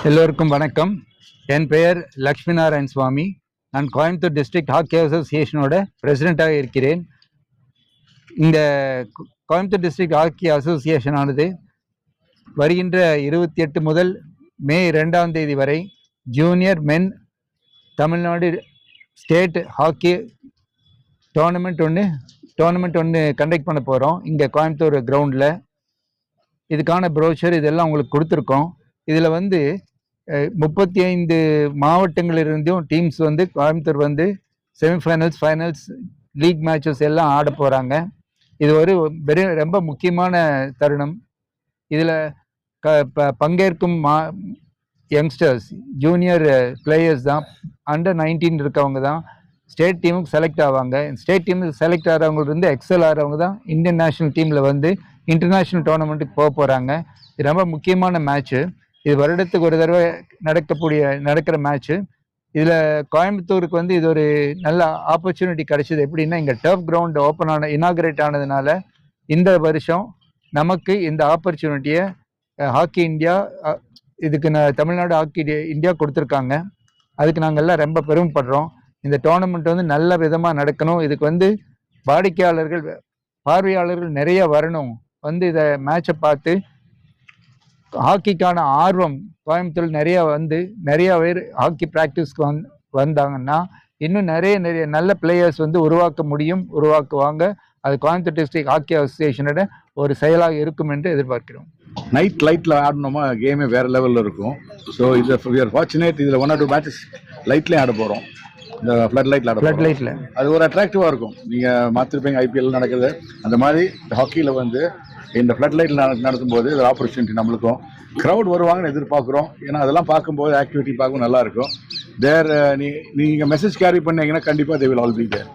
எல்லோருக்கும் வணக்கம். என் பெயர் லக்ஷ்மி நாராயண் சுவாமி. நான் கோயம்புத்தூர் டிஸ்ட்ரிக்ட் ஹாக்கி அசோசியேஷனோட பிரசிடெண்ட்டாக இருக்கிறேன். இந்த கோயம்புத்தூர் டிஸ்ட்ரிக்ட் ஹாக்கி அசோசியேஷன் ஆனது வருகின்ற 28 முதல் மே 2ஆம் தேதி வரை ஜூனியர் மென் தமிழ்நாடு ஸ்டேட் ஹாக்கி டோர்னமெண்ட் ஒன்று கண்டக்ட் பண்ண போகிறோம் இங்கே கோயம்புத்தூர் கிரவுண்டில். இதுக்கான ப்ரோஷர் இதெல்லாம் உங்களுக்கு கொடுத்துருக்கோம். இதில் 35 மாவட்டங்களிலிருந்தும் teams Coimbatore semifinals, finals, league matches எல்லாம் ஆட போகிறாங்க. இது ஒரு ரொம்ப முக்கியமான தருணம். இதில் பங்கேற்கும் யங்ஸ்டர்ஸ், ஜூனியர் பிளேயர்ஸ் தான், அண்டர் 19 இருக்கவங்க தான் ஸ்டேட் டீமுக்கு செலக்ட் ஆவாங்க. ஸ்டேட் டீமுக்கு செலக்ட் ஆகிறவங்க எக்ஸல் ஆகிறவங்க தான் இந்தியன் நேஷனல் டீமில் இன்டர்நேஷ்னல் டோர்னமெண்ட்டுக்கு போக போகிறாங்க. இது ரொம்ப முக்கியமான மேட்ச்சு. இது வருடத்துக்கு ஒரு தடவை நடக்கிற மேட்ச்சு. இதில் கோயம்புத்தூருக்கு இது ஒரு நல்ல ஆப்பர்ச்சுனிட்டி கிடைச்சிது. எப்படின்னா, இங்கே டர்ஃப் கிரவுண்ட் இனாகிரேட் ஆனதுனால இந்த வருஷம் நமக்கு இந்த ஆப்பர்ச்சுனிட்டியை ஹாக்கி இந்தியா இதுக்கு தமிழ்நாடு ஹாக்கி இந்தியா கொடுத்துருக்காங்க. அதுக்கு நாங்கள் எல்லாம் ரொம்ப பெருமைப்படுறோம். இந்த டோர்னமெண்ட் நல்ல விதமாக நடக்கணும். இதுக்கு பார்வையாளர்கள் நிறைய வரணும். இதை மேட்சை பார்த்து ஹாக்கிக்கான ஆர்வம் கோயம்புத்தூர் நிறைய பேர் ஹாக்கி ப்ராக்டிஸ்க்கு வந்தாங்கன்னா இன்னும் நிறைய நல்ல பிளேயர்ஸ் உருவாக்குவாங்க. அது கோயம்புத்தூர் டிஸ்ட்ரிக்ட் ஹாக்கி அசோசியேஷனோட ஒரு செயலாக இருக்கும் என்று எதிர்பார்க்கிறோம். நைட் லைட்டில் ஆடணுமா கேமே வேறு லெவலில் இருக்கும். ஸோ இது ஃபார்ச்சுனேட். இதில் 1 or 2 மேட்சஸ் லைட்லேயும் ஆட போகிறோம். இந்த ஃப்ளட் லைட்டில் அது ஒரு அட்ராக்டிவாக இருக்கும். நீங்கள் பார்த்துருப்பீங்க ஐபிஎல் நடக்குது. அந்த மாதிரி இந்த ஹாக்கியில் இந்த ஃப்ளட் லைட்டில் நடத்தும் போது இது ஆப்பர்ச்சுனிட்டி நம்மளுக்கும். க்ரௌட் வருவாங்கன்னு எதிர்பார்க்குறோம். ஏன்னா அதெல்லாம் பார்க்கும்போது ஆக்டிவிட்டி பார்க்கும் நல்லாயிருக்கும். நீங்கள் மெசேஜ் கேரி பண்ணீங்கன்னா கண்டிப்பாக they will all be there.